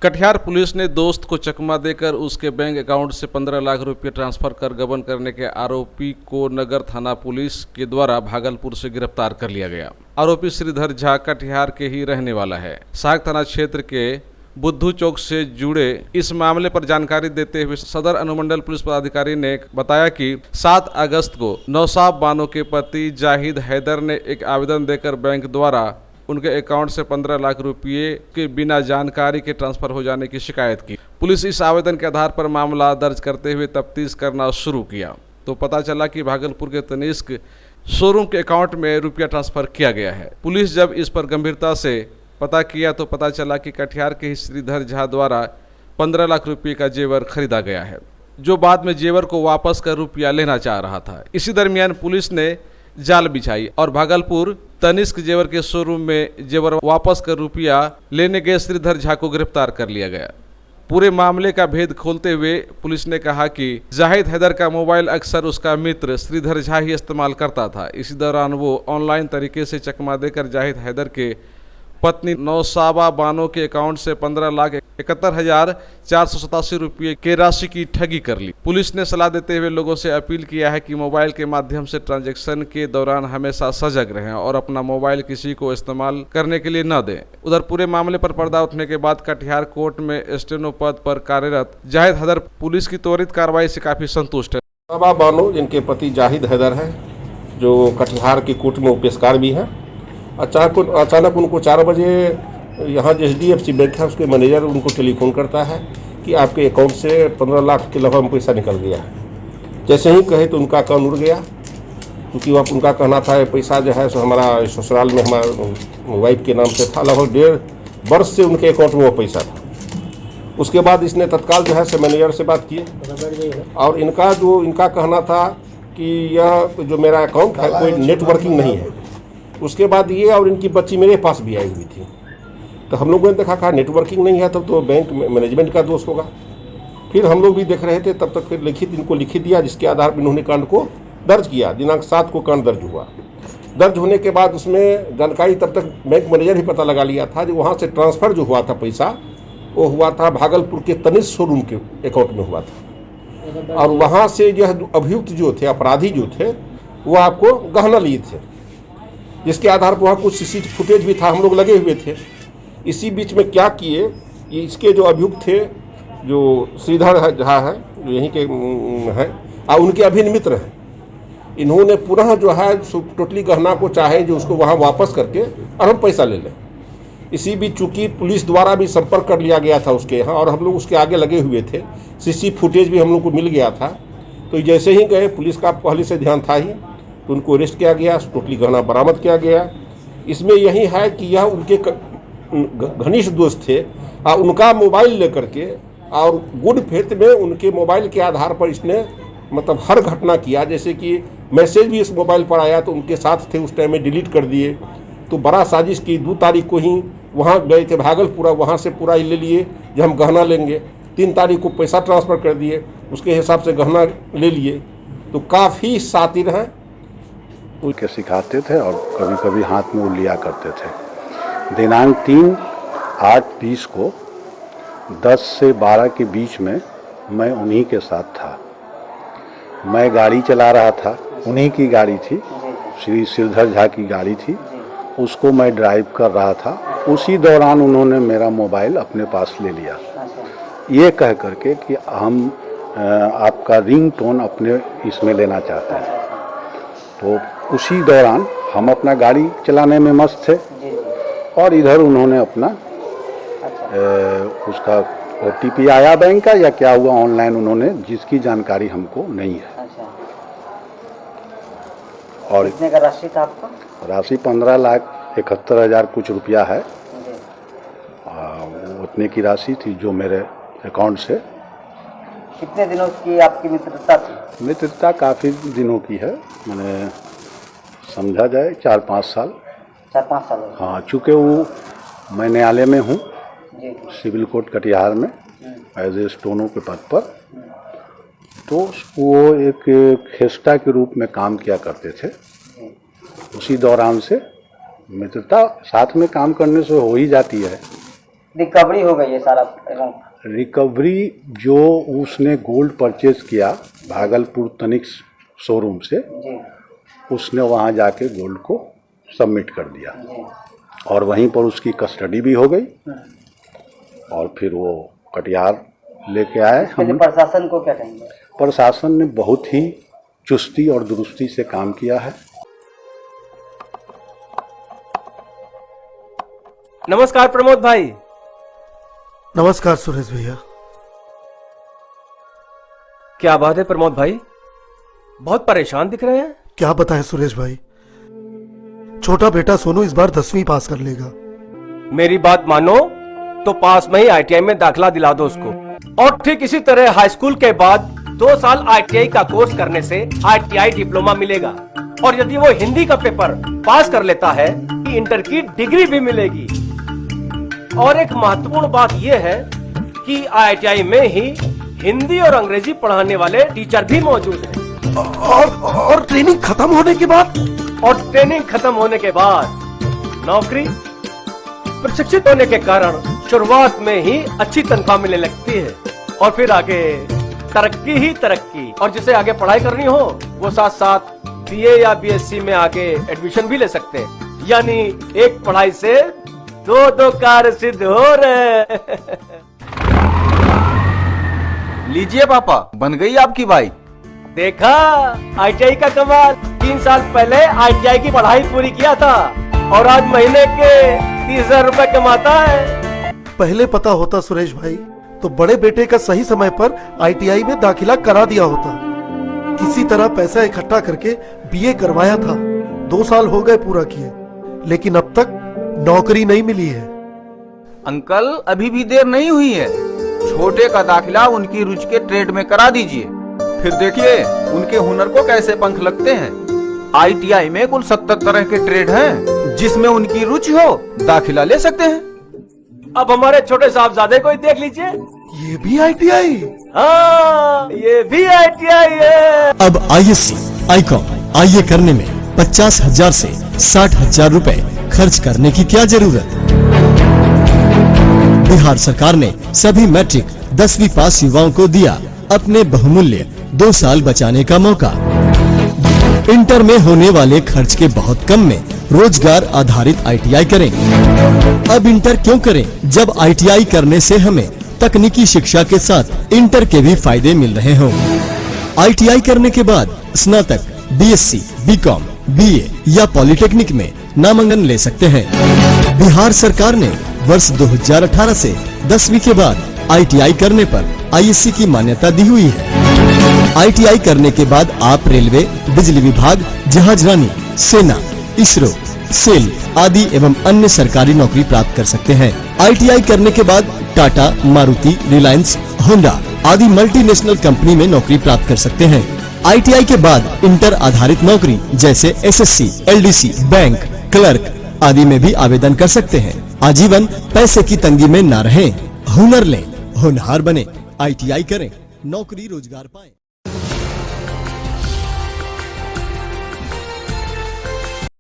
Katihar police ने दोस्त को चकमा देकर उसके बैंक अकाउंट से 15 लाख रुपए ट्रांसफर कर गबन करने के आरोपी को नगर थाना पुलिस के द्वारा भागलपुर से गिरफ्तार कर लिया गया। आरोपी श्रीधर झा कटिहार के ही रहने वाला है। साग थाना क्षेत्र के बुद्धू चौक से जुड़े इस मामले पर जानकारी देते हुए सदर अनुमंडल पुलिस पदाधिकारी ने बताया कि 7 अगस्त को नौसाब बानो के पति जाहिद हैदर ने एक आवेदन देकर बैंक द्वारा उनके अकाउंट से 15 लाख रुपये के बिना जानकारी के ट्रांसफर हो जाने की शिकायत की। पुलिस इस आवेदन के आधार पर मामला दर्ज करते हुए तफ्तीश करना शुरू किया तो पता चला कि भागलपुर के तनिष्क शोरूम के अकाउंट में रुपया ट्रांसफर किया गया है। पुलिस जब इस पर गंभीरता से पता किया तो पता चला कि कटिहार के ही श्रीधर झा द्वारा 15 लाख रुपये का जेवर खरीदा गया है, जो बाद में जेवर को वापस कर रुपया लेना चाह रहा था। इसी दरमियान पुलिस ने जाल बिछाई और भागलपुर तनिष्क जेवर के शोरूम में जेवर वापस कर रुपया लेने गए श्रीधर झा को गिरफ्तार कर लिया गया। पूरे मामले का भेद खोलते हुए पुलिस ने कहा कि जाहिद हैदर का मोबाइल अक्सर उसका मित्र श्रीधर झा ही इस्तेमाल करता था। इसी दौरान वो ऑनलाइन तरीके से चकमा देकर जाहिद हैदर के पत्नी नौसाबा बानो के अकाउंट से 15,71,487 रुपये के राशि की ठगी कर ली। पुलिस ने सलाह देते हुए लोगों से अपील किया है कि मोबाइल के माध्यम से ट्रांजैक्शन के दौरान हमेशा सजग रहें और अपना मोबाइल किसी को इस्तेमाल करने के लिए न दें। उधर पूरे मामले पर पर्दा उठने के बाद कटिहार कोर्ट में स्टेनो पद पर कार्यरत जाहिद हैदर पुलिस की त्वरित कार्रवाई से काफी संतुष्ट है। नौसाबा बानो जिनके पति जाहिद हैदर है, जो कटिहार की कोर्ट में पेशकार भी हैं, अचानक उनको 4 बजे यहाँ HDFC बैंक है उसके मैनेजर उनको टेलीफोन करता है कि आपके अकाउंट से 15 लाख के लगभग पैसा निकल गया है। जैसे ही कहे तो उनका कान उड़ गया, क्योंकि वह उनका कहना था पैसा जो है सो हमारा ससुराल में हमारा वाइफ के नाम से था। लगभग 1.5 वर्ष से उनके अकाउंट में वो पैसा था। उसके बाद इसने तत्काल जो है से मैनेजर से बात की और इनका कहना था कि यह जो मेरा अकाउंट है कोई नेटवर्किंग नहीं है। उसके बाद ये और इनकी बच्ची मेरे पास भी आई हुई थी, तो हम लोगों ने देखा कहा नेटवर्किंग नहीं है तब तो बैंक मैनेजमेंट का दोष होगा। फिर हम लोग भी देख रहे थे, तब तक फिर इनको लिखित दिया, जिसके आधार पर इन्होंने कांड को दर्ज किया। दिनांक 7 को कांड दर्ज हुआ। दर्ज होने के बाद उसमें जानकारी तब तक बैंक मैनेजर ही पता लगा लिया था जो वहाँ से ट्रांसफ़र जो हुआ था पैसा, वो हुआ था भागलपुर के तनिष्क शोरूम के अकाउंट में हुआ था। और वहाँ से यह अभियुक्त जो थे, अपराधी जो थे, वो आपको गहना लिए थे, जिसके आधार पर वहाँ कुछ CCTV फुटेज भी था, हम लोग लगे हुए थे। इसी बीच में क्या किए, इसके जो अभियुक्त थे, जो श्रीधर झा है, जो यहीं के हैं और उनके अभिन्न मित्र हैं, इन्होंने पुनः जो है टोटली गहना को चाहे जो उसको वहाँ वापस करके और हम पैसा ले लें। इसी बीच चूँकि पुलिस द्वारा भी संपर्क कर लिया गया था उसके यहाँ और हम लोग उसके आगे लगे हुए थे, CCTV फुटेज भी हम लोग को मिल गया था। तो जैसे ही गए, पुलिस का पहले से ध्यान था ही, तो उनको अरेस्ट किया गया, टोटली गहना बरामद किया गया। इसमें यही है कि यह उनके घनिष्ठ दोस्त थे और उनका मोबाइल लेकर के और गुड फेथ में उनके मोबाइल के आधार पर इसने मतलब हर घटना किया। जैसे कि मैसेज भी इस मोबाइल पर आया तो उनके साथ थे, उस टाइम में डिलीट कर दिए। तो बड़ा साजिश की। 2 तारीख को ही वहाँ गए थे भागलपुर, वहाँ से पूरा ले लिए जो हम गहना लेंगे। 3 तारीख को पैसा ट्रांसफ़र कर दिए, उसके हिसाब से गहना ले लिए। तो काफ़ी शातिर हैं, के सिखाते थे और कभी कभी हाथ में वो लिया करते थे। दिनांक 3/8/20 को 10 से 12 के बीच में मैं उन्हीं के साथ था। मैं गाड़ी चला रहा था, उन्हीं की गाड़ी थी, श्री श्रीधर झा की गाड़ी थी, उसको मैं ड्राइव कर रहा था। उसी दौरान उन्होंने मेरा मोबाइल अपने पास ले लिया, ये कह करके कि हम आपका रिंगटोन अपने इसमें लेना चाहते हैं। तो उसी दौरान हम अपना गाड़ी चलाने में मस्त थे और इधर उन्होंने अपना उसका OTP आया बैंक का या क्या हुआ ऑनलाइन, उन्होंने जिसकी जानकारी हमको नहीं है। और कितने का राशि था आपका? राशि 15,71,000 कुछ रुपया है। उतने की राशि थी जो मेरे अकाउंट से। कितने दिनों की आपकी मित्रता थी? मित्रता काफ़ी दिनों की है, मैंने समझा जाए 4-5 साल। 4-5 साल? हाँ, चूँकि वो मैं न्यायालय में हूँ, सिविल कोर्ट कटिहार में एज ए स्टोनो के पद पर, तो वो एक खेस्टा के रूप में काम किया करते थे। उसी दौरान से मित्रता साथ में काम करने से हो ही जाती है। रिकवरी हो गई है सारा अमाउंट? रिकवरी जो उसने गोल्ड परचेज किया भागलपुर तनिक शोरूम से, जी उसने वहाँ जाके गोल्ड को सबमिट कर दिया जी। और वहीं पर उसकी कस्टडी भी हो गई और फिर वो कटिहार लेके आए। इसके लिए प्रशासन को क्या कहेंगे? प्रशासन ने बहुत ही चुस्ती और दुरुस्ती से काम किया है। नमस्कार प्रमोद भाई। नमस्कार सुरेश भैया। क्या बात है प्रमोद भाई, बहुत परेशान दिख रहे हैं। क्या बताएं सुरेश भाई, छोटा बेटा सोनू इस बार 10वीं पास कर लेगा। मेरी बात मानो तो पास में ही आईटीआई में दाखिला दिला दो उसको, और ठीक इसी तरह हाई स्कूल के बाद 2 साल आईटीआई का कोर्स करने से आईटीआई डिप्लोमा मिलेगा, और यदि वो हिंदी का पेपर पास कर लेता है कि इंटर की डिग्री भी मिलेगी। और एक महत्वपूर्ण बात यह है कि आईटीआई में ही हिंदी और अंग्रेजी पढ़ाने वाले टीचर भी मौजूद हैं। और ट्रेनिंग खत्म होने के बाद? और ट्रेनिंग खत्म होने के बाद नौकरी। प्रशिक्षित होने के कारण शुरुआत में ही अच्छी तनख्वाह मिलने लगती है, और फिर आगे तरक्की ही तरक्की। और जिसे आगे पढ़ाई करनी हो वो साथ साथ बीए या बीएससी में आगे एडमिशन भी ले सकते हैं। यानी एक पढ़ाई से दो कार्य सिद्ध हो रहे। लीजिए पापा, बन गई आपकी बाइक। देखा आईटीआई का कमाल। 3 साल पहले आईटीआई की पढ़ाई पूरी किया था और आज महीने के 30,000 रुपए कमाता है। पहले पता होता सुरेश भाई तो बड़े बेटे का सही समय पर आईटीआई में दाखिला करा दिया होता। किसी तरह पैसा इकट्ठा करके बीए करवाया था। 2 साल हो गए पूरा किए, लेकिन अब तक नौकरी नहीं मिली है। अंकल अभी भी देर नहीं हुई है, छोटे का दाखिला उनकी रुचि के ट्रेड में करा दीजिए, फिर देखिए उनके हुनर को कैसे पंख लगते हैं। आईटीआई में कुल 70 तरह के ट्रेड हैं, जिसमें उनकी रुचि हो दाखिला ले सकते हैं। अब हमारे छोटे साहबजादे को ही देख लीजिए, ये भी आईटीआई? हाँ ये भी आईटीआई है। अब आईएससी आईकॉम आईए करने में 50,000 से 60,000 रुपए खर्च करने की क्या जरूरत। बिहार सरकार ने सभी मैट्रिक 10वीं पास युवाओं को दिया अपने बहुमूल्य 2 साल बचाने का मौका। इंटर में होने वाले खर्च के बहुत कम में रोजगार आधारित आईटीआई करें। अब इंटर क्यों करें जब आईटीआई करने से हमें तकनीकी शिक्षा के साथ इंटर के भी फायदे मिल रहे हों। आईटीआई करने के बाद स्नातक, बीएससी, बीकॉम, बीए या पॉलिटेक्निक में नामांकन ले सकते हैं। बिहार सरकार ने वर्ष 2018 से 10वीं के बाद आईटीआई करने पर आईएससी की मान्यता दी हुई है। आईटीआई करने के बाद आप रेलवे, बिजली विभाग, जहाजरानी, सेना, इसरो, सेल आदि एवं अन्य सरकारी नौकरी प्राप्त कर सकते हैं। आईटीआई करने के बाद टाटा, मारुति, रिलायंस, होंडा आदि मल्टीनेशनल कंपनी में नौकरी प्राप्त कर सकते हैं। आईटीआई के बाद इंटर आधारित नौकरी जैसे एसएससी, एलडीसी, बैंक, क्लर्क आदि में भी आवेदन कर सकते हैं। आजीवन पैसे की तंगी में न रहें, हुनर लें, होनहार बने, आईटीआई करें, नौकरी रोजगार पाएं।